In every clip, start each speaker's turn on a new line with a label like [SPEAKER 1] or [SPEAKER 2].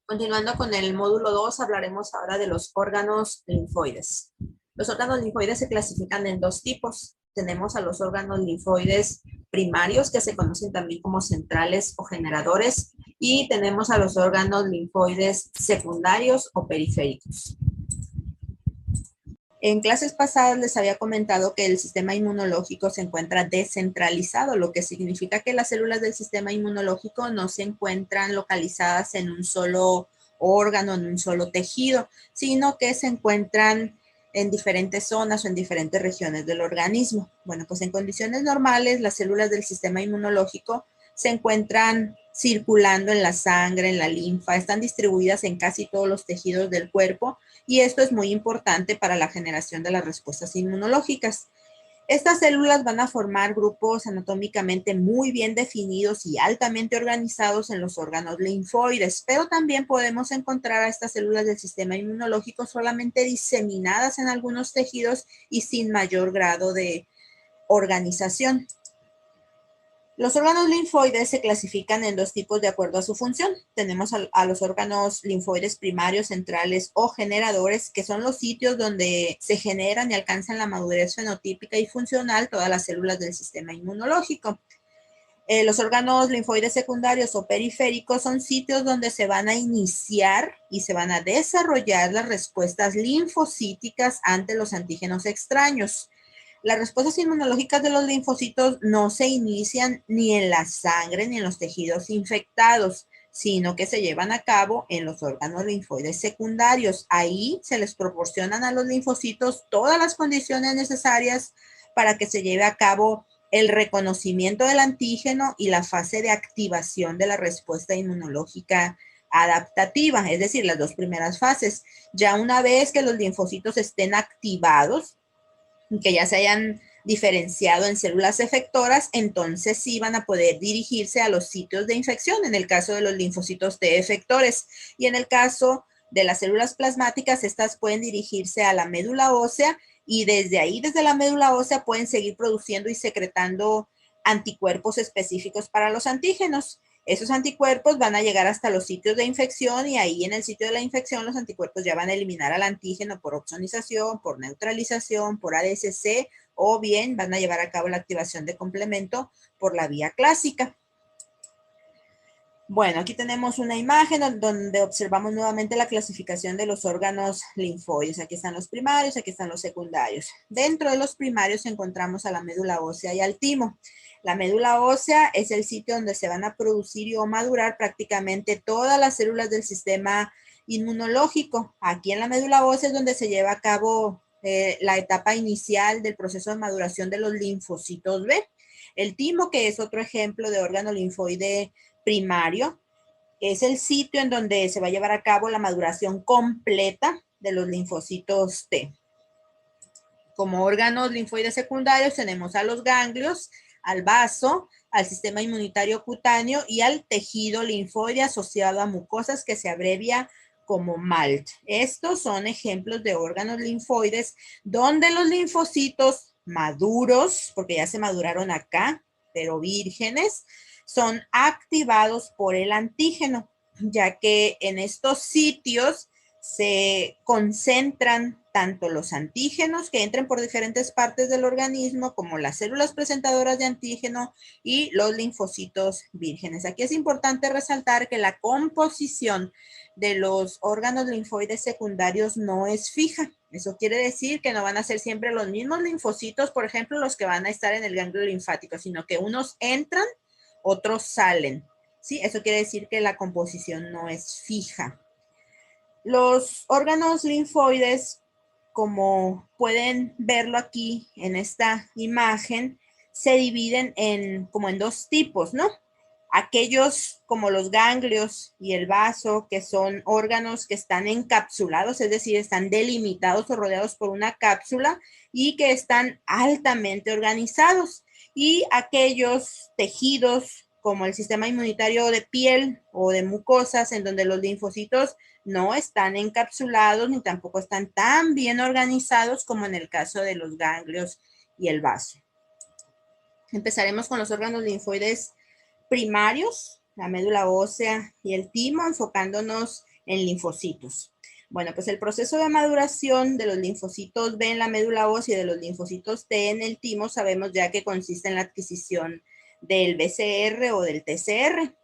[SPEAKER 1] Continuando con el módulo 2, hablaremos ahora de los órganos linfoides. Los órganos linfoides se clasifican en dos tipos. Tenemos a los órganos linfoides primarios, que se conocen también como centrales o generadores, y tenemos a los órganos linfoides secundarios o periféricos. En clases pasadas les había comentado que el sistema inmunológico se encuentra descentralizado, lo que significa que las células del sistema inmunológico no se encuentran localizadas en un solo órgano, en un solo tejido, sino que se encuentran en diferentes zonas o en diferentes regiones del organismo. Bueno, pues en condiciones normales, las células del sistema inmunológico se encuentran circulando en la sangre, en la linfa, están distribuidas en casi todos los tejidos del cuerpo, y esto es muy importante para la generación de las respuestas inmunológicas. Estas células van a formar grupos anatómicamente muy bien definidos y altamente organizados en los órganos linfoides, pero también podemos encontrar a estas células del sistema inmunológico solamente diseminadas en algunos tejidos y sin mayor grado de organización. Los órganos linfoides se clasifican en dos tipos de acuerdo a su función. Tenemos a los órganos linfoides primarios, centrales o generadores, que son los sitios donde se generan y alcanzan la madurez fenotípica y funcional todas las células del sistema inmunológico. Los órganos linfoides secundarios o periféricos son sitios donde se van a iniciar y se van a desarrollar las respuestas linfocíticas ante los antígenos extraños. Las respuestas inmunológicas de los linfocitos no se inician ni en la sangre ni en los tejidos infectados, sino que se llevan a cabo en los órganos linfoides secundarios. Ahí se les proporcionan a los linfocitos todas las condiciones necesarias para que se lleve a cabo el reconocimiento del antígeno y la fase de activación de la respuesta inmunológica adaptativa, es decir, las dos primeras fases. Ya una vez que los linfocitos estén activados, que ya se hayan diferenciado en células efectoras, entonces sí van a poder dirigirse a los sitios de infección, en el caso de los linfocitos T efectores. Y en el caso de las células plasmáticas, estas pueden dirigirse a la médula ósea y desde ahí, desde la médula ósea, pueden seguir produciendo y secretando anticuerpos específicos para los antígenos. Esos anticuerpos van a llegar hasta los sitios de infección y ahí en el sitio de la infección los anticuerpos ya van a eliminar al antígeno por opsonización, por neutralización, por ADCC o bien van a llevar a cabo la activación de complemento por la vía clásica. Bueno, aquí tenemos una imagen donde observamos nuevamente la clasificación de los órganos linfoides. Aquí están los primarios, aquí están los secundarios. Dentro de los primarios encontramos a la médula ósea y al timo. La médula ósea es el sitio donde se van a producir y o madurar prácticamente todas las células del sistema inmunológico. Aquí en la médula ósea es donde se lleva a cabo la etapa inicial del proceso de maduración de los linfocitos B. El timo, que es otro ejemplo de órgano linfoide primario, es el sitio en donde se va a llevar a cabo la maduración completa de los linfocitos T. Como órganos linfoides secundarios tenemos a los ganglios, al vaso, al sistema inmunitario cutáneo y al tejido linfoide asociado a mucosas, que se abrevia como MALT. Estos son ejemplos de órganos linfoides donde los linfocitos maduros, porque ya se maduraron acá, pero vírgenes, son activados por el antígeno, ya que en estos sitios se concentran tanto los antígenos que entren por diferentes partes del organismo, como las células presentadoras de antígeno y los linfocitos vírgenes. Aquí es importante resaltar que la composición de los órganos linfoides secundarios no es fija. Eso quiere decir que no van a ser siempre los mismos linfocitos, por ejemplo, los que van a estar en el ganglio linfático, sino que unos entran, otros salen. ¿Sí? Eso quiere decir que la composición no es fija. Los órganos linfoides, como pueden verlo aquí en esta imagen, se dividen como en dos tipos, ¿no? Aquellos como los ganglios y el vaso, que son órganos que están encapsulados, es decir, están delimitados o rodeados por una cápsula y que están altamente organizados. Y aquellos tejidos como el sistema inmunitario de piel o de mucosas, en donde los linfocitos no están encapsulados ni tampoco están tan bien organizados como en el caso de los ganglios y el vaso. Empezaremos con los órganos linfoides primarios, la médula ósea y el timo, enfocándonos en linfocitos. Bueno, pues el proceso de maduración de los linfocitos B en la médula ósea y de los linfocitos T en el timo sabemos ya que consiste en la adquisición del BCR o del TCR.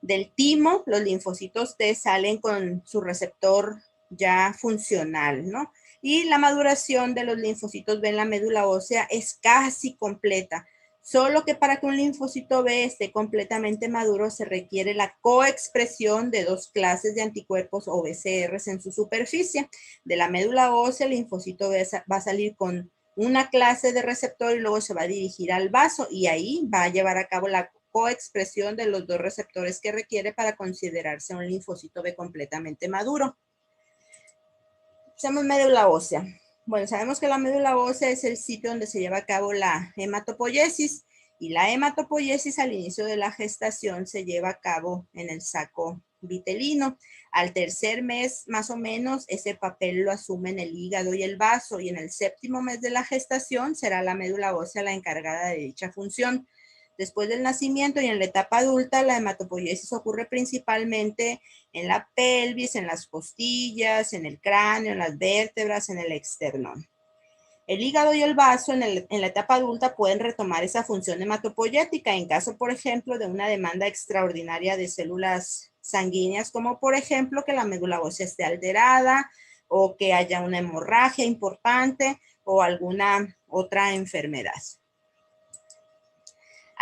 [SPEAKER 1] Del timo, los linfocitos T salen con su receptor ya funcional, ¿no? Y la maduración de los linfocitos B en la médula ósea es casi completa. Solo que para que un linfocito B esté completamente maduro se requiere la coexpresión de dos clases de anticuerpos o BCRs en su superficie. De la médula ósea, el linfocito B va a salir con una clase de receptor y luego se va a dirigir al vaso y ahí va a llevar a cabo la coexpresión de los dos receptores que requiere para considerarse un linfocito B completamente maduro. Usamos médula ósea. Bueno, sabemos que la médula ósea es el sitio donde se lleva a cabo la hematopoiesis y la hematopoiesis al inicio de la gestación se lleva a cabo en el saco vitelino. Al tercer mes, más o menos, ese papel lo asumen el hígado y el vaso y en el séptimo mes de la gestación será la médula ósea la encargada de dicha función. Después del nacimiento y en la etapa adulta, la hematopoiesis ocurre principalmente en la pelvis, en las costillas, en el cráneo, en las vértebras, en el esternón. El hígado y el vaso en la etapa adulta pueden retomar esa función hematopoyética en caso, por ejemplo, de una demanda extraordinaria de células sanguíneas, como por ejemplo que la médula ósea esté alterada o que haya una hemorragia importante o alguna otra enfermedad.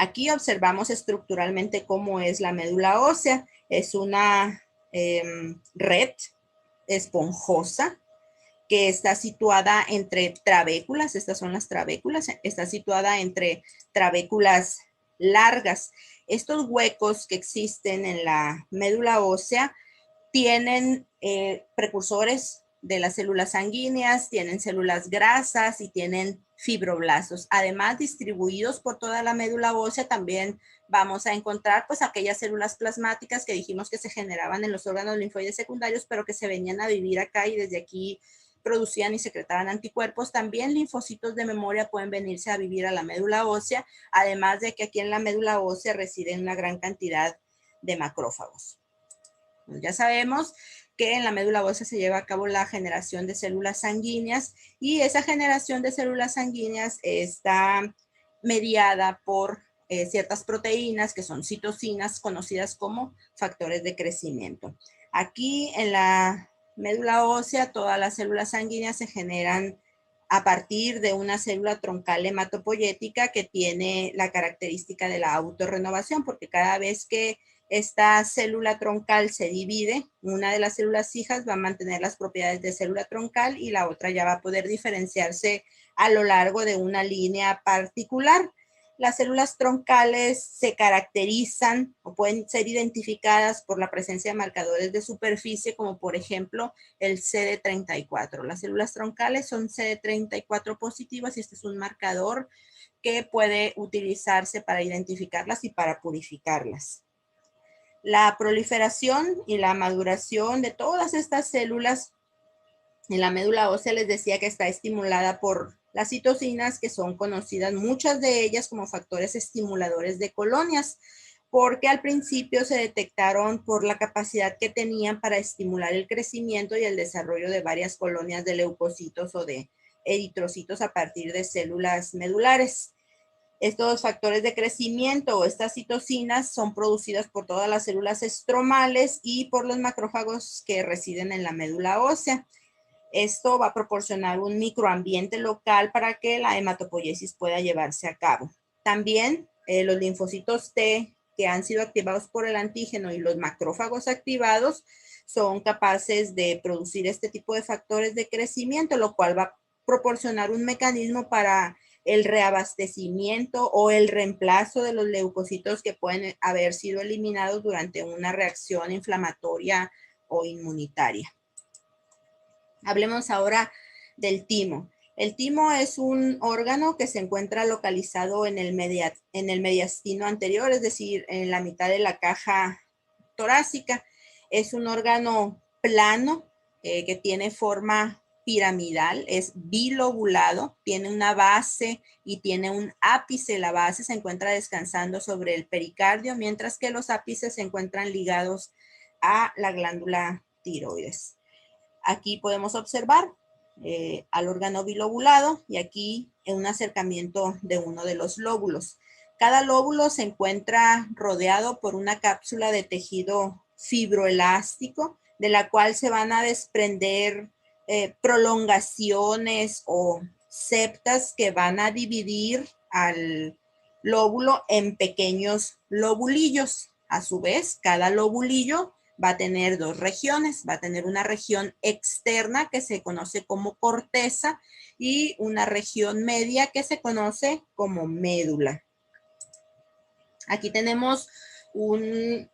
[SPEAKER 1] Aquí observamos estructuralmente cómo es la médula ósea. Es una red esponjosa que está situada entre trabéculas. Estas son las trabéculas. Está situada entre trabéculas largas. Estos huecos que existen en la médula ósea tienen precursores de las células sanguíneas, tienen células grasas y tienen fibroblastos. Además, distribuidos por toda la médula ósea, también vamos a encontrar pues aquellas células plasmáticas que dijimos que se generaban en los órganos linfoides secundarios, pero que se venían a vivir acá y desde aquí producían y secretaban anticuerpos. También linfocitos de memoria pueden venirse a vivir a la médula ósea, además de que aquí en la médula ósea residen una gran cantidad de macrófagos. Ya sabemos que en la médula ósea se lleva a cabo la generación de células sanguíneas y esa generación de células sanguíneas está mediada por ciertas proteínas que son citocinas conocidas como factores de crecimiento. Aquí en la médula ósea todas las células sanguíneas se generan a partir de una célula troncal hematopoyética que tiene la característica de la autorrenovación, porque cada vez que esta célula troncal se divide, una de las células hijas va a mantener las propiedades de célula troncal y la otra ya va a poder diferenciarse a lo largo de una línea particular. Las células troncales se caracterizan o pueden ser identificadas por la presencia de marcadores de superficie, como por ejemplo el CD34. Las células troncales son CD34 positivas y este es un marcador que puede utilizarse para identificarlas y para purificarlas. La proliferación y la maduración de todas estas células en la médula ósea les decía que está estimulada por las citocinas, que son conocidas muchas de ellas como factores estimuladores de colonias, porque al principio se detectaron por la capacidad que tenían para estimular el crecimiento y el desarrollo de varias colonias de leucocitos o de eritrocitos a partir de células medulares. Estos factores de crecimiento o estas citocinas son producidas por todas las células estromales y por los macrófagos que residen en la médula ósea. Esto va a proporcionar un microambiente local para que la hematopoiesis pueda llevarse a cabo. También los linfocitos T que han sido activados por el antígeno y los macrófagos activados son capaces de producir este tipo de factores de crecimiento, lo cual va a proporcionar un mecanismo para el reabastecimiento o el reemplazo de los leucocitos que pueden haber sido eliminados durante una reacción inflamatoria o inmunitaria. Hablemos ahora del timo. El timo es un órgano que se encuentra localizado en el mediastino anterior, es decir, en la mitad de la caja torácica. Es un órgano plano que tiene forma piramidal, es bilobulado, tiene una base y tiene un ápice. La base se encuentra descansando sobre el pericardio, mientras que los ápices se encuentran ligados a la glándula tiroides. Aquí podemos observar al órgano bilobulado y aquí un acercamiento de uno de los lóbulos. Cada lóbulo se encuentra rodeado por una cápsula de tejido fibroelástico, de la cual se van a desprender prolongaciones o septas que van a dividir al lóbulo en pequeños lobulillos. A su vez, cada lobulillo va a tener dos regiones. Va a tener una región externa que se conoce como corteza y una región media que se conoce como médula. Aquí tenemos un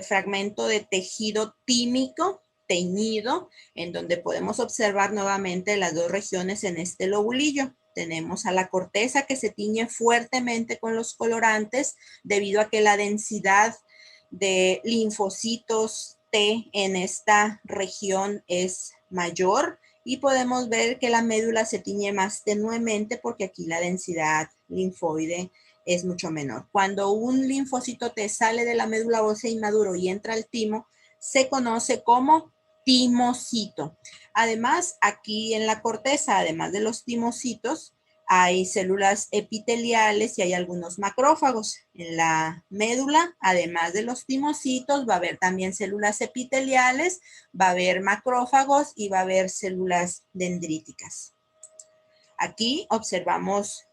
[SPEAKER 1] fragmento de tejido tímico teñido, en donde podemos observar nuevamente las dos regiones en este lobulillo. Tenemos a la corteza que se tiñe fuertemente con los colorantes debido a que la densidad de linfocitos T en esta región es mayor, y podemos ver que la médula se tiñe más tenuemente porque aquí la densidad linfoide es mucho menor. Cuando un linfocito T sale de la médula ósea inmaduro y entra al timo, se conoce como timocito. Además, aquí en la corteza, además de los timocitos, hay células epiteliales y hay algunos macrófagos. En la médula, además de los timocitos, va a haber también células epiteliales, va a haber macrófagos y va a haber células dendríticas. Aquí observamos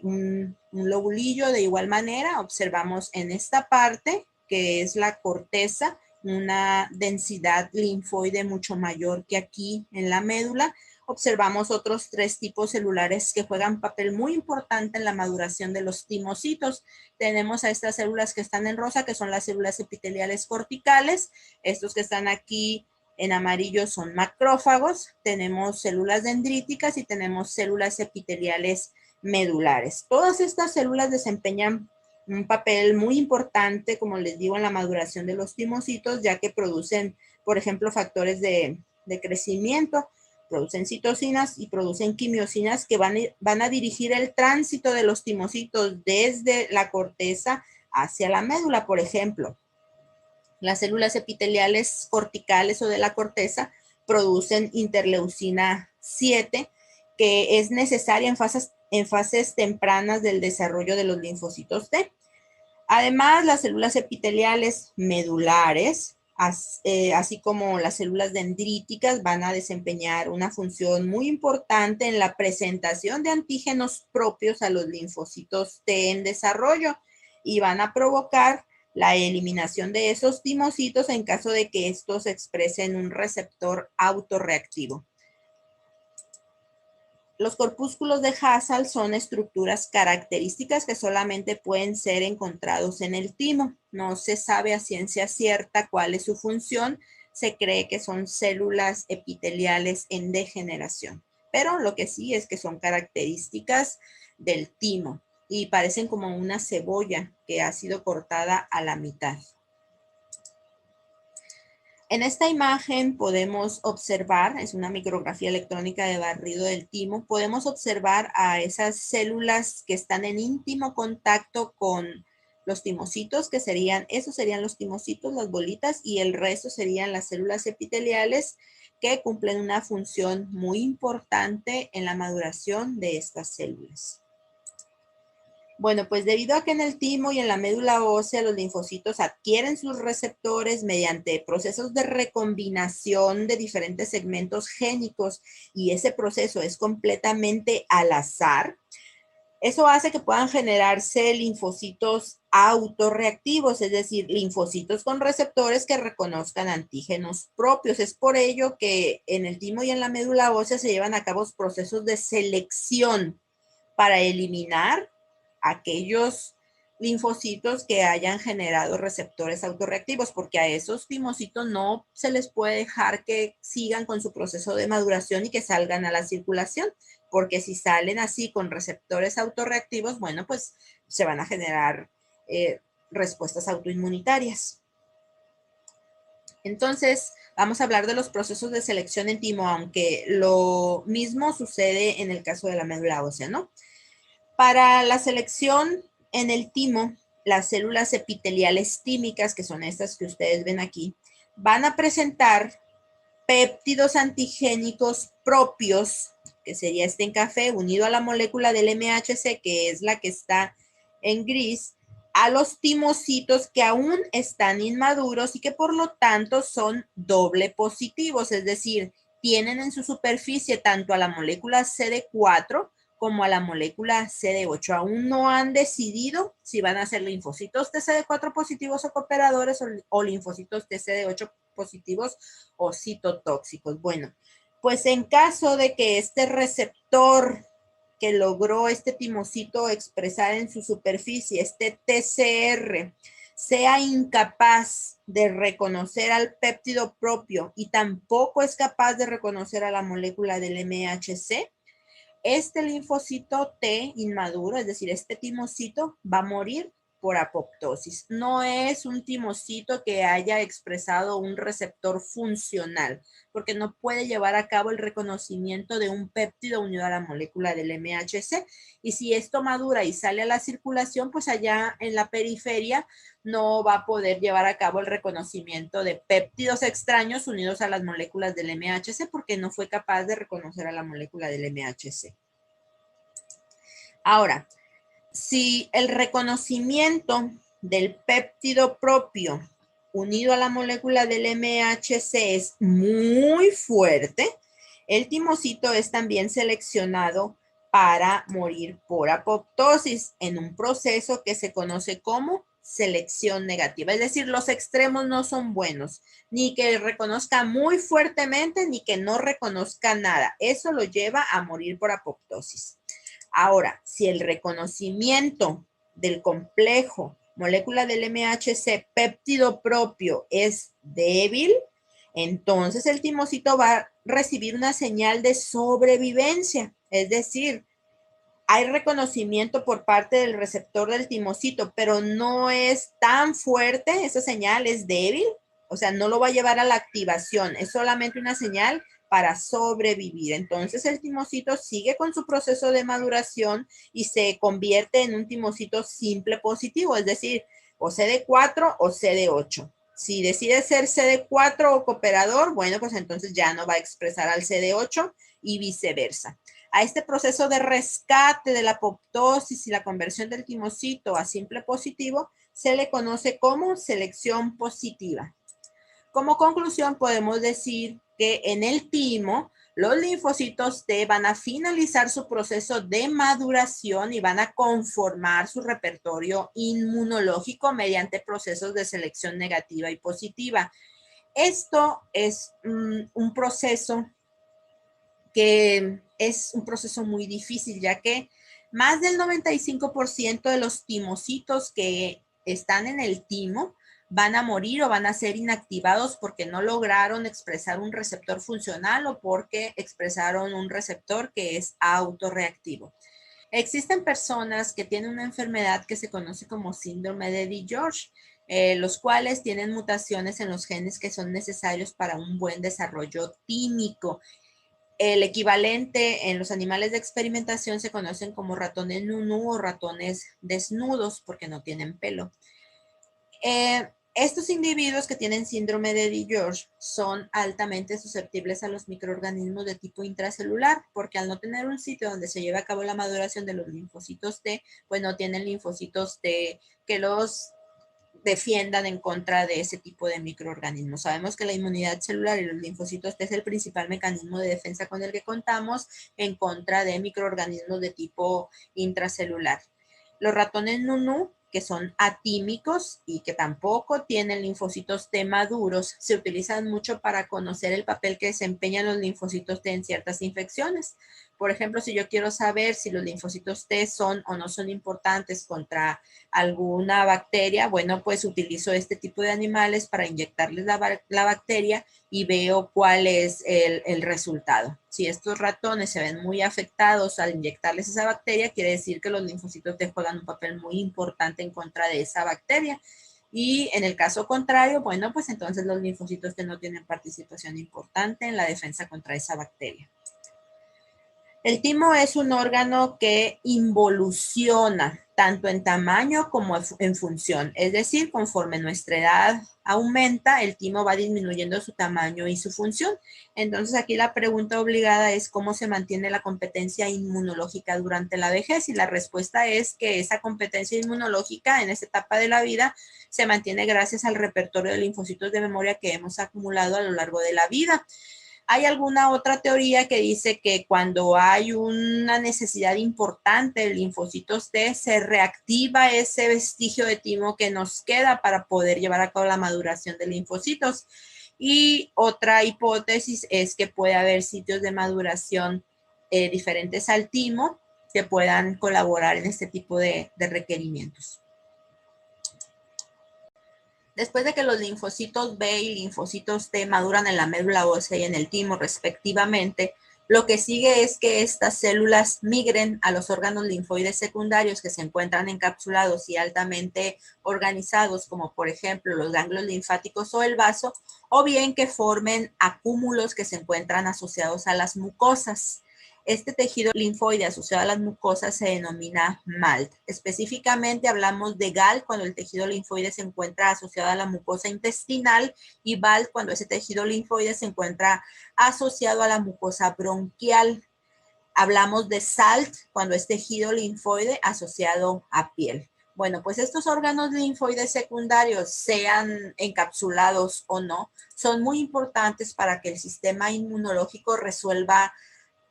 [SPEAKER 1] un lobulillo de igual manera. Observamos en esta parte, que es la corteza, una densidad linfoide mucho mayor que aquí en la médula. Observamos otros tres tipos celulares que juegan papel muy importante en la maduración de los timocitos. Tenemos a estas células que están en rosa, que son las células epiteliales corticales. Estos que están aquí en amarillo son macrófagos. Tenemos células dendríticas y tenemos células epiteliales medulares. Todas estas células desempeñan un papel muy importante, como les digo, en la maduración de los timocitos, ya que producen, por ejemplo, factores de crecimiento, producen citocinas y producen quimiosinas que van a dirigir el tránsito de los timocitos desde la corteza hacia la médula. Por ejemplo, las células epiteliales corticales o de la corteza producen interleucina 7, que es necesaria en fases tempranas del desarrollo de los linfocitos T. Además, las células epiteliales medulares, así como las células dendríticas, van a desempeñar una función muy importante en la presentación de antígenos propios a los linfocitos T en desarrollo y van a provocar la eliminación de esos timocitos en caso de que estos expresen un receptor autorreactivo. Los corpúsculos de Hassall son estructuras características que solamente pueden ser encontrados en el timo. No se sabe a ciencia cierta cuál es su función. Se cree que son células epiteliales en degeneración. Pero lo que sí es que son características del timo y parecen como una cebolla que ha sido cortada a la mitad. En esta imagen podemos observar, es una micrografía electrónica de barrido del timo, podemos observar a esas células que están en íntimo contacto con los timocitos, que esos serían los timocitos, las bolitas, y el resto serían las células epiteliales que cumplen una función muy importante en la maduración de estas células. Bueno, pues debido a que en el timo y en la médula ósea los linfocitos adquieren sus receptores mediante procesos de recombinación de diferentes segmentos génicos y ese proceso es completamente al azar, eso hace que puedan generarse linfocitos autorreactivos, es decir, linfocitos con receptores que reconozcan antígenos propios. Es por ello que en el timo y en la médula ósea se llevan a cabo procesos de selección para eliminar aquellos linfocitos que hayan generado receptores autorreactivos, porque a esos timocitos no se les puede dejar que sigan con su proceso de maduración y que salgan a la circulación, porque si salen así con receptores autorreactivos, bueno, pues se van a generar respuestas autoinmunitarias. Entonces, vamos a hablar de los procesos de selección en timo, aunque lo mismo sucede en el caso de la médula ósea, ¿no? Para la selección en el timo, las células epiteliales tímicas, que son estas que ustedes ven aquí, van a presentar péptidos antigénicos propios, que sería este en café, unido a la molécula del MHC, que es la que está en gris, a los timocitos que aún están inmaduros y que por lo tanto son doble positivos, es decir, tienen en su superficie tanto a la molécula CD4 como a la molécula CD8. Aún no han decidido si van a ser linfocitos TCD4 positivos o cooperadores o linfocitos TCD8 positivos o citotóxicos. Bueno, pues en caso de que este receptor que logró este timocito expresar en su superficie, este TCR, sea incapaz de reconocer al péptido propio y tampoco es capaz de reconocer a la molécula del MHC, este linfocito T inmaduro, es decir, este timocito, va a morir por apoptosis. No es un timocito que haya expresado un receptor funcional, porque no puede llevar a cabo el reconocimiento de un péptido unido a la molécula del MHC. Y si esto madura y sale a la circulación, pues allá en la periferia no va a poder llevar a cabo el reconocimiento de péptidos extraños unidos a las moléculas del MHC porque no fue capaz de reconocer a la molécula del MHC. Ahora, si el reconocimiento del péptido propio unido a la molécula del MHC es muy fuerte, el timocito es también seleccionado para morir por apoptosis en un proceso que se conoce como selección negativa. Es decir, los extremos no son buenos, ni que reconozca muy fuertemente, ni que no reconozca nada. Eso lo lleva a morir por apoptosis. Ahora, si el reconocimiento del complejo molécula del MHC péptido propio es débil, entonces el timocito va a recibir una señal de sobrevivencia. Es decir, hay reconocimiento por parte del receptor del timocito, pero no es tan fuerte, esa señal es débil, o sea, no lo va a llevar a la activación, es solamente una señal para sobrevivir. Entonces el timocito sigue con su proceso de maduración y se convierte en un timocito simple positivo, es decir, o CD4 o CD8. Si decide ser CD4 o cooperador, bueno, pues entonces ya no va a expresar al CD8 y viceversa. A este proceso de rescate de la apoptosis y la conversión del timocito a simple positivo se le conoce como selección positiva. Como conclusión, podemos decir que en el timo, los linfocitos T van a finalizar su proceso de maduración y van a conformar su repertorio inmunológico mediante procesos de selección negativa y positiva. Esto es un proceso que es un proceso muy difícil, ya que más del 95% de los timocitos que están en el timo van a morir o van a ser inactivados porque no lograron expresar un receptor funcional o porque expresaron un receptor que es autorreactivo. Existen personas que tienen una enfermedad que se conoce como síndrome de DiGeorge, los cuales tienen mutaciones en los genes que son necesarios para un buen desarrollo tímico. El equivalente en los animales de experimentación se conocen como ratones nunú o ratones desnudos porque no tienen pelo. Estos individuos que tienen síndrome de DiGeorge son altamente susceptibles a los microorganismos de tipo intracelular porque al no tener un sitio donde se lleve a cabo la maduración de los linfocitos T, pues no tienen linfocitos T que los defiendan en contra de ese tipo de microorganismos. Sabemos que la inmunidad celular y los linfocitos T es el principal mecanismo de defensa con el que contamos en contra de microorganismos de tipo intracelular. Los ratones nunú, que son atímicos y que tampoco tienen linfocitos T maduros, se utilizan mucho para conocer el papel que desempeñan los linfocitos T en ciertas infecciones. Por ejemplo, si yo quiero saber si los linfocitos T son o no son importantes contra alguna bacteria, bueno, pues utilizo este tipo de animales para inyectarles la bacteria y veo cuál es el resultado. Si estos ratones se ven muy afectados al inyectarles esa bacteria, quiere decir que los linfocitos T juegan un papel muy importante en contra de esa bacteria. Y en el caso contrario, bueno, pues entonces los linfocitos T no tienen participación importante en la defensa contra esa bacteria. El timo es un órgano que involuciona tanto en tamaño como en función. Es decir, conforme nuestra edad aumenta, el timo va disminuyendo su tamaño y su función. Entonces, aquí la pregunta obligada es cómo se mantiene la competencia inmunológica durante la vejez. Y la respuesta es que esa competencia inmunológica en esta etapa de la vida se mantiene gracias al repertorio de linfocitos de memoria que hemos acumulado a lo largo de la vida. Hay alguna otra teoría que dice que cuando hay una necesidad importante de linfocitos T, se reactiva ese vestigio de timo que nos queda para poder llevar a cabo la maduración de linfocitos. Y otra hipótesis es que puede haber sitios de maduración diferentes al timo que puedan colaborar en este tipo de requerimientos. Después de que los linfocitos B y linfocitos T maduran en la médula ósea y en el timo respectivamente, lo que sigue es que estas células migren a los órganos linfoides secundarios que se encuentran encapsulados y altamente organizados, como por ejemplo los ganglios linfáticos o el vaso, o bien que formen acúmulos que se encuentran asociados a las mucosas. Este tejido linfoide asociado a las mucosas se denomina MALT. Específicamente hablamos de GAL cuando el tejido linfoide se encuentra asociado a la mucosa intestinal y BALT cuando ese tejido linfoide se encuentra asociado a la mucosa bronquial. Hablamos de SALT cuando es tejido linfoide asociado a piel. Bueno, pues estos órganos linfoides secundarios, sean encapsulados o no, son muy importantes para que el sistema inmunológico resuelva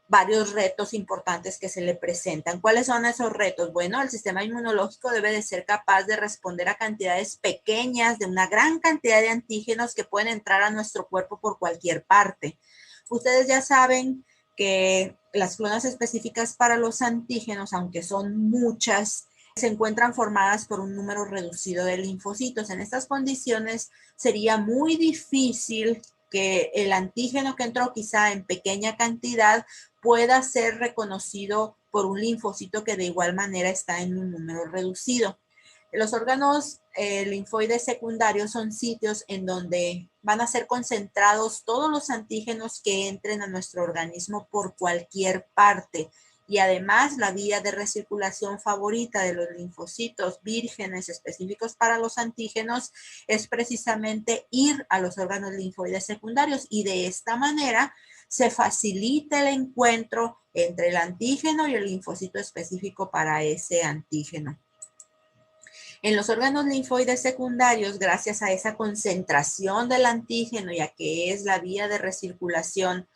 [SPEAKER 1] varios retos importantes que se le presentan. ¿Cuáles son esos retos? Bueno, el sistema inmunológico debe de ser capaz de responder a cantidades pequeñas de una gran cantidad de antígenos que pueden entrar a nuestro cuerpo por cualquier parte. Ustedes ya saben que las clonas específicas para los antígenos, aunque son muchas, se encuentran formadas por un número reducido de linfocitos. En estas condiciones sería muy difícil que el antígeno que entró quizá en pequeña cantidad pueda ser reconocido por un linfocito que de igual manera está en un número reducido. Los órganos linfoides secundarios son sitios en donde van a ser concentrados todos los antígenos que entren a nuestro organismo por cualquier parte. Y además la vía de recirculación favorita de los linfocitos vírgenes específicos para los antígenos es precisamente ir a los órganos linfoides secundarios y de esta manera se facilita el encuentro entre el antígeno y el linfocito específico para ese antígeno. En los órganos linfoides secundarios, gracias a esa concentración del antígeno y a que es la vía de recirculación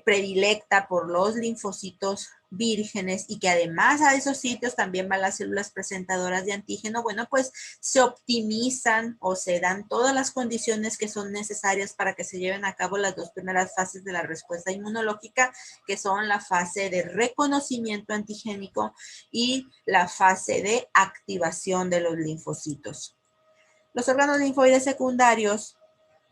[SPEAKER 1] predilecta por los linfocitos vírgenes y que además a esos sitios también van las células presentadoras de antígeno, bueno, pues se optimizan o se dan todas las condiciones que son necesarias para que se lleven a cabo las dos primeras fases de la respuesta inmunológica, que son la fase de reconocimiento antigénico y la fase de activación de los linfocitos. Los órganos linfoides secundarios,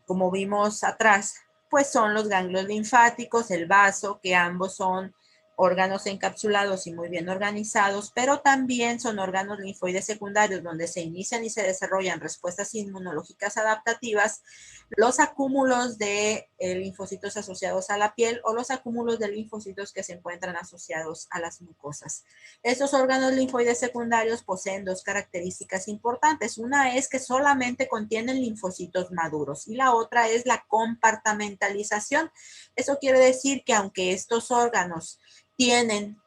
[SPEAKER 1] como vimos atrás, pues son los ganglios linfáticos, el vaso, que ambos son órganos encapsulados y muy bien organizados, pero también son órganos linfoides secundarios donde se inician y se desarrollan respuestas inmunológicas adaptativas, los acúmulos de linfocitos asociados a la piel o los acúmulos de linfocitos que se encuentran asociados a las mucosas. Estos órganos linfoides secundarios poseen dos características importantes. Una es que solamente contienen linfocitos maduros y la otra es la compartimentalización. Eso quiere decir que aunque estos órganos tienen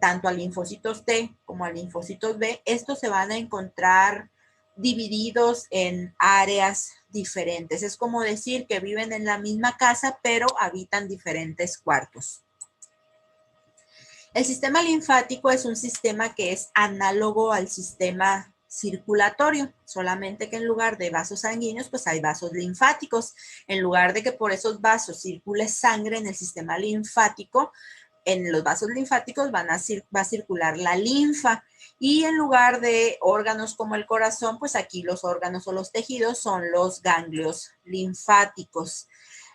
[SPEAKER 1] tanto a linfocitos T como a linfocitos B, estos se van a encontrar divididos en áreas diferentes. Es como decir que viven en la misma casa, pero habitan diferentes cuartos. El sistema linfático es un sistema que es análogo al sistema circulatorio, solamente que en lugar de vasos sanguíneos, pues hay vasos linfáticos. En lugar de que por esos vasos circule sangre en el sistema linfático, en los vasos linfáticos va a circular la linfa. Y en lugar de órganos como el corazón, pues aquí los órganos o los tejidos son los ganglios linfáticos.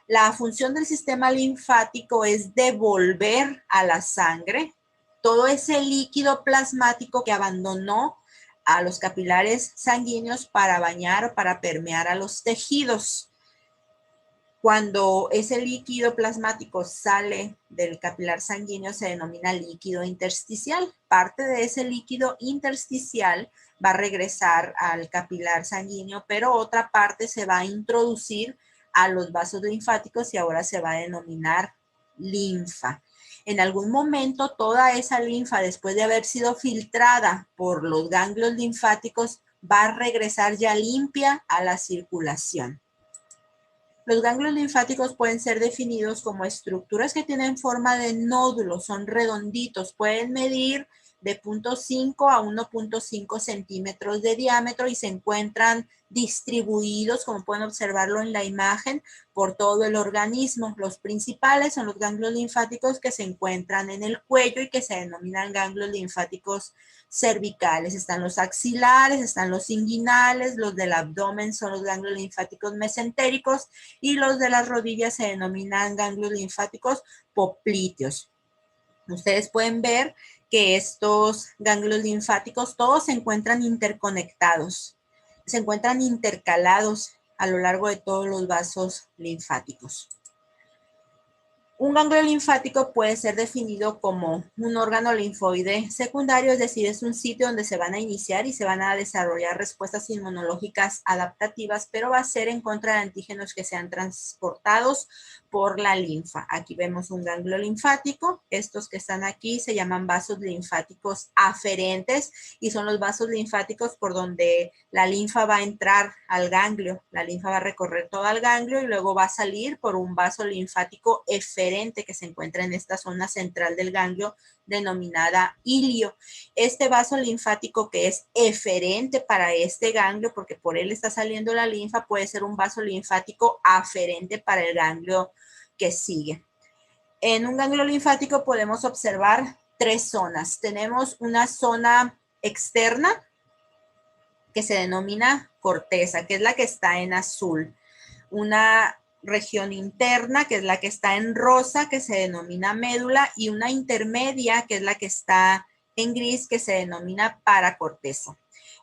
[SPEAKER 1] La función del sistema linfático es devolver a la sangre todo ese líquido plasmático que abandonó a los capilares sanguíneos para bañar o para permear a los tejidos. Cuando ese líquido plasmático sale del capilar sanguíneo se denomina líquido intersticial. Parte de ese líquido intersticial va a regresar al capilar sanguíneo, pero otra parte se va a introducir a los vasos linfáticos y ahora se va a denominar linfa. En algún momento toda esa linfa, después de haber sido filtrada por los ganglios linfáticos, va a regresar ya limpia a la circulación. Los ganglios linfáticos pueden ser definidos como estructuras que tienen forma de nódulo, son redonditos, pueden medir de 0.5 a 1.5 centímetros de diámetro y se encuentran distribuidos, como pueden observarlo en la imagen, por todo el organismo. Los principales son los ganglios linfáticos que se encuentran en el cuello y que se denominan ganglios linfáticos cervicales. Están los axilares, están los inguinales, los del abdomen son los ganglios linfáticos mesentéricos y los de las rodillas se denominan ganglios linfáticos poplíteos. Ustedes pueden ver que estos ganglios linfáticos todos se encuentran interconectados, se encuentran intercalados a lo largo de todos los vasos linfáticos. Un ganglio linfático puede ser definido como un órgano linfoide secundario, es decir, es un sitio donde se van a iniciar y se van a desarrollar respuestas inmunológicas adaptativas, pero va a ser en contra de antígenos que sean transportados por la linfa. Aquí vemos un ganglio linfático. Estos que están aquí se llaman vasos linfáticos aferentes y son los vasos linfáticos por donde la linfa va a entrar al ganglio. La linfa va a recorrer todo el ganglio y luego va a salir por un vaso linfático eferente que se encuentra en esta zona central del ganglio denominada ilio. Este vaso linfático que es eferente para este ganglio, porque por él está saliendo la linfa, puede ser un vaso linfático aferente para el ganglio que sigue. En un ganglio linfático podemos observar tres zonas. Tenemos una zona externa que se denomina corteza, que es la que está en azul. Una región interna, que es la que está en rosa, que se denomina médula, y una intermedia, que es la que está en gris, que se denomina paracorteza.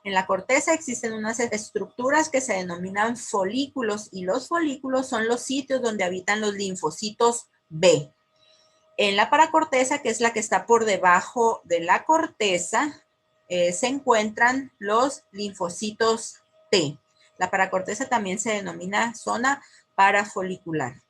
[SPEAKER 1] En la corteza existen unas estructuras que se denominan folículos, y los folículos son los sitios donde habitan los linfocitos B. En la paracorteza, que es la que está por debajo de la corteza, se encuentran los linfocitos T. La paracorteza también se denomina zona parafolicular.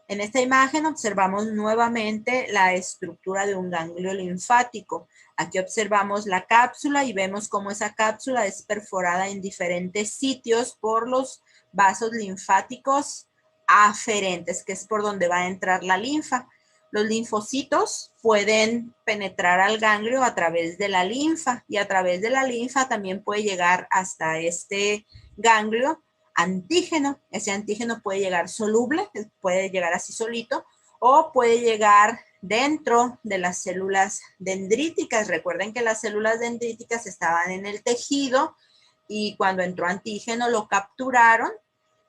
[SPEAKER 1] En esta imagen observamos nuevamente la estructura de un ganglio linfático. Aquí observamos la cápsula y vemos cómo esa cápsula es perforada en diferentes sitios por los vasos linfáticos aferentes, que es por donde va a entrar la linfa. Los linfocitos pueden penetrar al ganglio a través de la linfa y a través de la linfa también puede llegar hasta este ganglio antígeno. Ese antígeno puede llegar soluble, puede llegar así solito, o puede llegar dentro de las células dendríticas. Recuerden que las células dendríticas estaban en el tejido y cuando entró antígeno lo capturaron.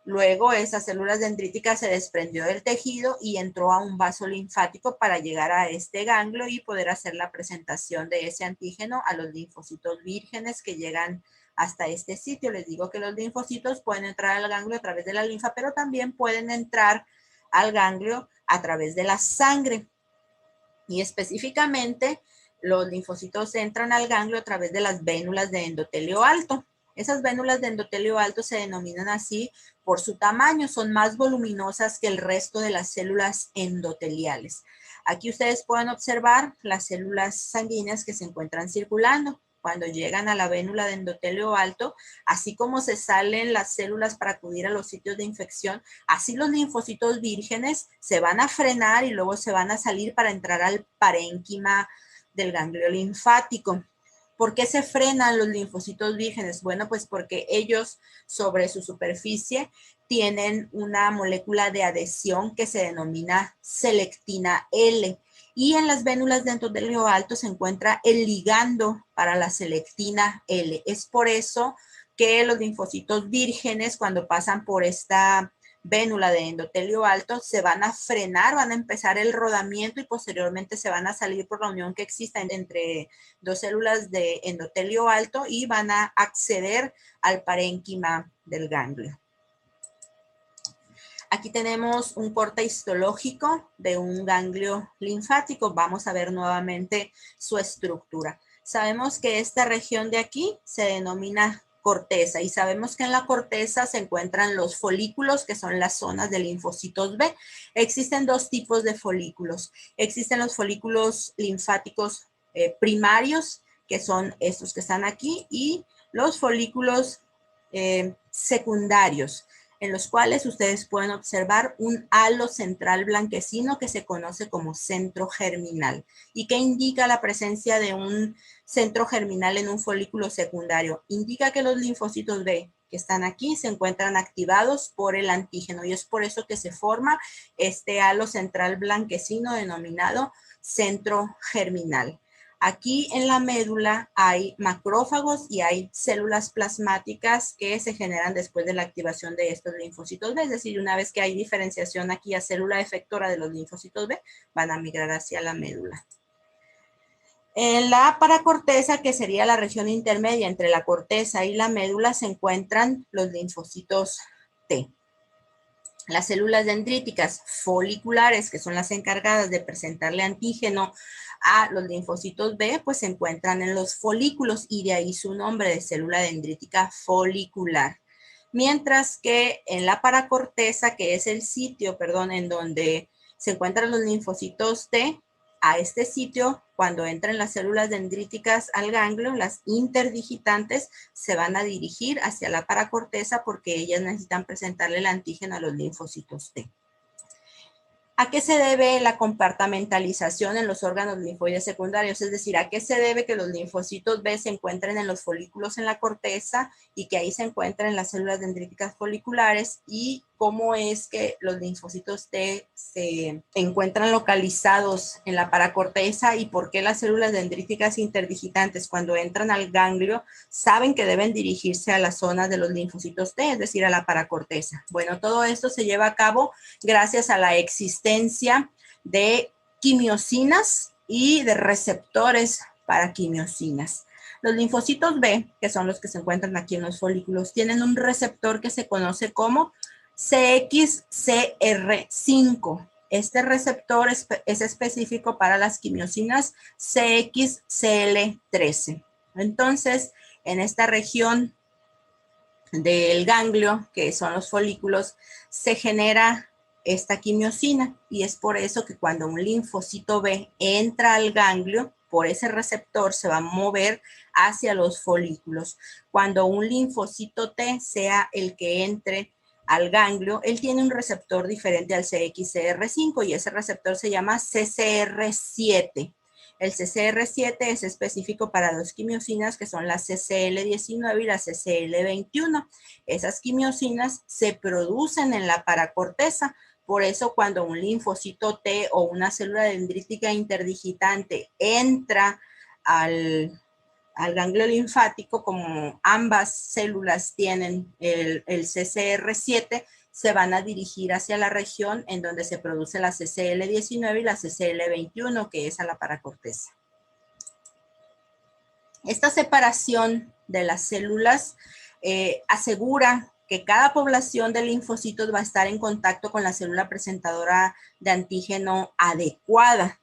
[SPEAKER 1] Luego esas células dendríticas se desprendió del tejido y entró a un vaso linfático para llegar a este ganglio y poder hacer la presentación de ese antígeno a los linfocitos vírgenes que llegan hasta este sitio. Les digo que los linfocitos pueden entrar al ganglio a través de la linfa, pero también pueden entrar al ganglio a través de la sangre. Y específicamente, los linfocitos entran al ganglio a través de las vénulas de endotelio alto. Esas vénulas de endotelio alto se denominan así por su tamaño, son más voluminosas que el resto de las células endoteliales. Aquí ustedes pueden observar las células sanguíneas que se encuentran circulando. Cuando llegan a la vénula de endotelio alto, así como se salen las células para acudir a los sitios de infección, así los linfocitos vírgenes se van a frenar y luego se van a salir para entrar al parénquima del ganglio linfático. ¿Por qué se frenan los linfocitos vírgenes? Bueno, pues porque ellos sobre su superficie tienen una molécula de adhesión que se denomina selectina L. Y en las vénulas de endotelio alto se encuentra el ligando para la selectina L. Es por eso que los linfocitos vírgenes, cuando pasan por esta vénula de endotelio alto, se van a frenar, van a empezar el rodamiento y posteriormente se van a salir por la unión que exista entre dos células de endotelio alto y van a acceder al parénquima del ganglio. Aquí tenemos un corte histológico de un ganglio linfático. Vamos a ver nuevamente su estructura. Sabemos que esta región de aquí se denomina corteza y sabemos que en la corteza se encuentran los folículos, que son las zonas de linfocitos B. Existen dos tipos de folículos. Existen los folículos linfáticos primarios, que son estos que están aquí, y los folículos secundarios, en los cuales ustedes pueden observar un halo central blanquecino que se conoce como centro germinal y que indica la presencia de un centro germinal en un folículo secundario. Indica que los linfocitos B que están aquí se encuentran activados por el antígeno y es por eso que se forma este halo central blanquecino denominado centro germinal. Aquí en la médula hay macrófagos y hay células plasmáticas que se generan después de la activación de estos linfocitos B. Es decir, una vez que hay diferenciación aquí a célula efectora de los linfocitos B, van a migrar hacia la médula. En la paracorteza, que sería la región intermedia entre la corteza y la médula, se encuentran los linfocitos T. Las células dendríticas foliculares, que son las encargadas de presentarle antígeno a los linfocitos B, pues se encuentran en los folículos y de ahí su nombre de célula dendrítica folicular. Mientras que en la paracorteza, que es el sitio, en donde se encuentran los linfocitos T, a este sitio, cuando entran las células dendríticas al ganglio, las interdigitantes se van a dirigir hacia la paracorteza porque ellas necesitan presentarle el antígeno a los linfocitos T. ¿A qué se debe la compartimentalización en los órganos linfoides secundarios? Es decir, ¿a qué se debe que los linfocitos B se encuentren en los folículos en la corteza y que ahí se encuentren las células dendríticas foliculares? ¿Y cómo es que los linfocitos T se encuentran localizados en la paracorteza? ¿Y por qué las células dendríticas interdigitantes, cuando entran al ganglio, saben que deben dirigirse a la zona de los linfocitos T, es decir, a la paracorteza? Bueno, todo esto se lleva a cabo gracias a la existencia de quimiosinas y de receptores para quimiosinas. Los linfocitos B, que son los que se encuentran aquí en los folículos, tienen un receptor que se conoce como CXCR5. Este receptor es específico para las quimiosinas CXCL13. Entonces, en esta región del ganglio, que son los folículos, se genera esta quimiosina y es por eso que cuando un linfocito B entra al ganglio, por ese receptor se va a mover hacia los folículos. Cuando un linfocito T sea el que entre al ganglio, él tiene un receptor diferente al CXCR5 y ese receptor se llama CCR7. El CCR7 es específico para dos quimiosinas que son la CCL19 y la CCL21. Esas quimiosinas se producen en la paracorteza. Por eso cuando un linfocito T o una célula dendrítica interdigitante entra al ganglio linfático, como ambas células tienen el CCR7, se van a dirigir hacia la región en donde se produce la CCL19 y la CCL21, que es a la paracorteza. Esta separación de las células asegura que cada población de linfocitos va a estar en contacto con la célula presentadora de antígeno adecuada.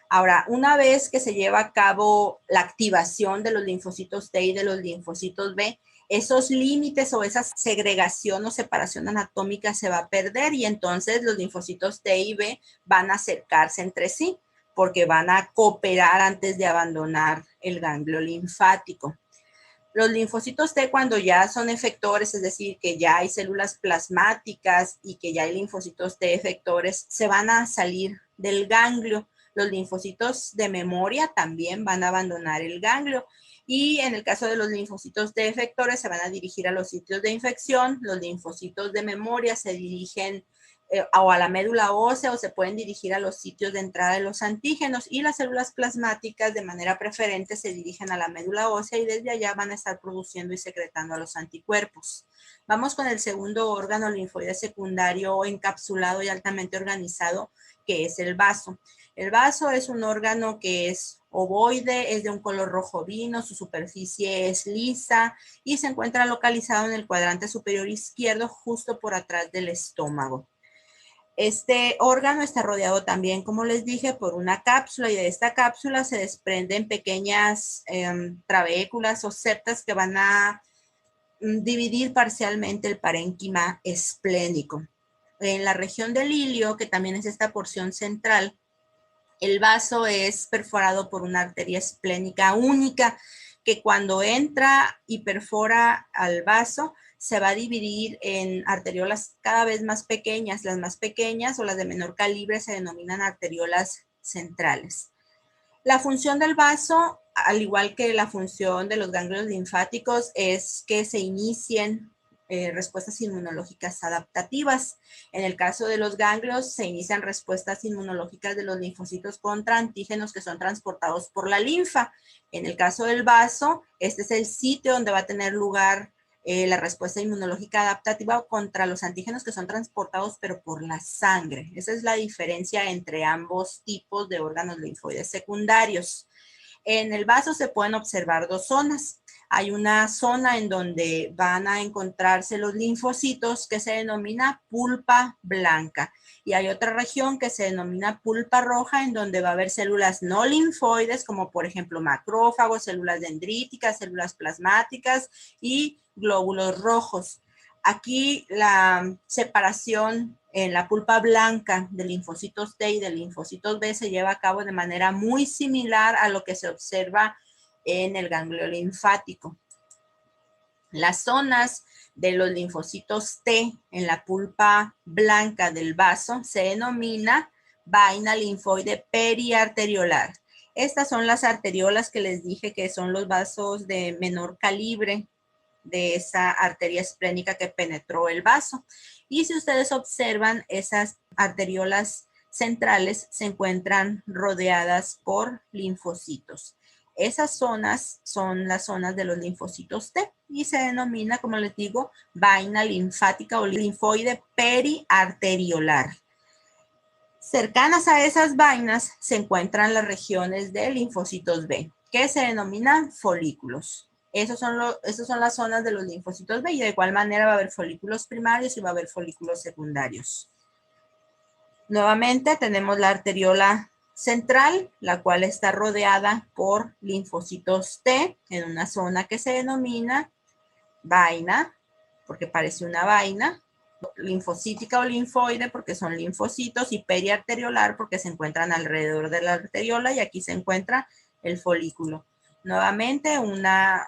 [SPEAKER 1] Ahora, una vez que se lleva a cabo la activación de los linfocitos T y de los linfocitos B, esos límites o esa segregación o separación anatómica se va a perder y entonces los linfocitos T y B van a acercarse entre sí porque van a cooperar antes de abandonar el ganglio linfático. Los linfocitos T, cuando ya son efectores, es decir, que ya hay células plasmáticas y que ya hay linfocitos T efectores, se van a salir del ganglio. Los linfocitos de memoria también van a abandonar el ganglio. Y en el caso de los linfocitos T efectores, se van a dirigir a los sitios de infección. Los linfocitos de memoria se dirigen o a la médula ósea o se pueden dirigir a los sitios de entrada de los antígenos y las células plasmáticas de manera preferente se dirigen a la médula ósea y desde allá van a estar produciendo y secretando a los anticuerpos. Vamos con el segundo órgano linfoide secundario encapsulado y altamente organizado, que es el vaso. El vaso es un órgano que es ovoide, es de un color rojo vino, su superficie es lisa y se encuentra localizado en el cuadrante superior izquierdo justo por atrás del estómago. Este órgano está rodeado también, como les dije, por una cápsula y de esta cápsula se desprenden pequeñas trabéculas o septas que van a dividir parcialmente el parénquima esplénico. En la región del ilio, que también es esta porción central, el vaso es perforado por una arteria esplénica única que cuando entra y perfora al vaso se va a dividir en arteriolas cada vez más pequeñas. Las más pequeñas o las de menor calibre se denominan arteriolas centrales. La función del vaso, al igual que la función de los ganglios linfáticos, es que se inicien respuestas inmunológicas adaptativas. En el caso de los ganglios, se inician respuestas inmunológicas de los linfocitos contra antígenos que son transportados por la linfa. En el caso del vaso, este es el sitio donde va a tener lugar la respuesta inmunológica adaptativa contra los antígenos que son transportados pero por la sangre. Esa es la diferencia entre ambos tipos de órganos linfoides secundarios. En el vaso se pueden observar dos zonas. Hay una zona en donde van a encontrarse los linfocitos que se denomina pulpa blanca y hay otra región que se denomina pulpa roja en donde va a haber células no linfoides como por ejemplo macrófagos, células dendríticas, células plasmáticas y glóbulos rojos. Aquí la separación en la pulpa blanca de linfocitos T y de linfocitos B se lleva a cabo de manera muy similar a lo que se observa en el ganglio linfático. Las zonas de los linfocitos T en la pulpa blanca del vaso se denomina vaina linfoide periarteriolar. Estas son las arteriolas que les dije que son los vasos de menor calibre de esa arteria esplénica que penetró el vaso. Y si ustedes observan, esas arteriolas centrales se encuentran rodeadas por linfocitos. Esas zonas son las zonas de los linfocitos T y se denomina, como les digo, vaina linfática o linfoide periarteriolar. Cercanas a esas vainas se encuentran las regiones de linfocitos B, que se denominan folículos. Esas son las zonas de los linfocitos B y de igual manera va a haber folículos primarios y va a haber folículos secundarios. Nuevamente tenemos la arteriola central, la cual está rodeada por linfocitos T en una zona que se denomina vaina, porque parece una vaina, linfocítica o linfoide porque son linfocitos y periarteriolar porque se encuentran alrededor de la arteriola y aquí se encuentra el folículo. Nuevamente una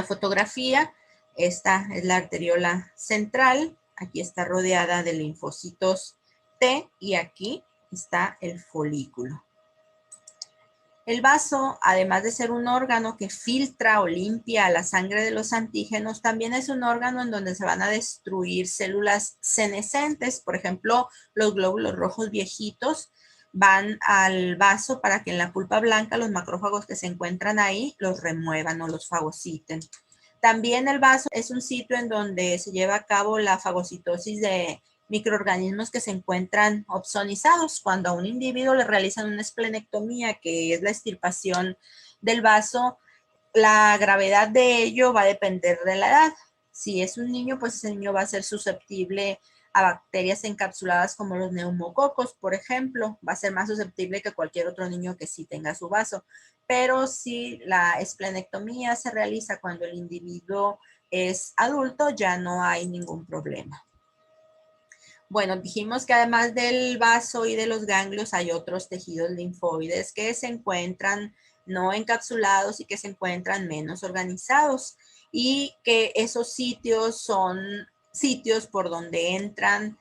[SPEAKER 1] fotografía. Esta es la arteriola central. Aquí está rodeada de linfocitos T y aquí está el folículo. El vaso, además de ser un órgano que filtra o limpia la sangre de los antígenos, también es un órgano en donde se van a destruir células senescentes. Por ejemplo, los glóbulos rojos viejitos van al vaso para que en la pulpa blanca los macrófagos que se encuentran ahí los remuevan o los fagociten. También el vaso es un sitio en donde se lleva a cabo la fagocitosis de microorganismos que se encuentran opsonizados. Cuando a un individuo le realizan una esplenectomía, que es la extirpación del vaso, la gravedad de ello va a depender de la edad. Si es un niño, pues ese niño va a ser susceptible a bacterias encapsuladas como los neumococos, por ejemplo. Va a ser más susceptible que cualquier otro niño que sí tenga su vaso. Pero si la esplenectomía se realiza cuando el individuo es adulto, ya no hay ningún problema. Bueno, dijimos que además del vaso y de los ganglios hay otros tejidos linfoides que se encuentran no encapsulados y que se encuentran menos organizados y que esos sitios son sitios por donde entran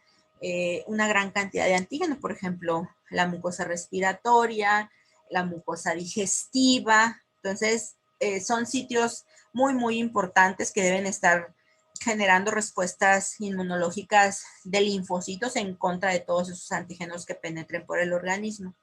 [SPEAKER 1] una gran cantidad de antígenos, por ejemplo, la mucosa respiratoria, la mucosa digestiva. Entonces, son sitios muy, muy importantes que deben estar generando respuestas inmunológicas de linfocitos en contra de todos esos antígenos que penetren por el organismo.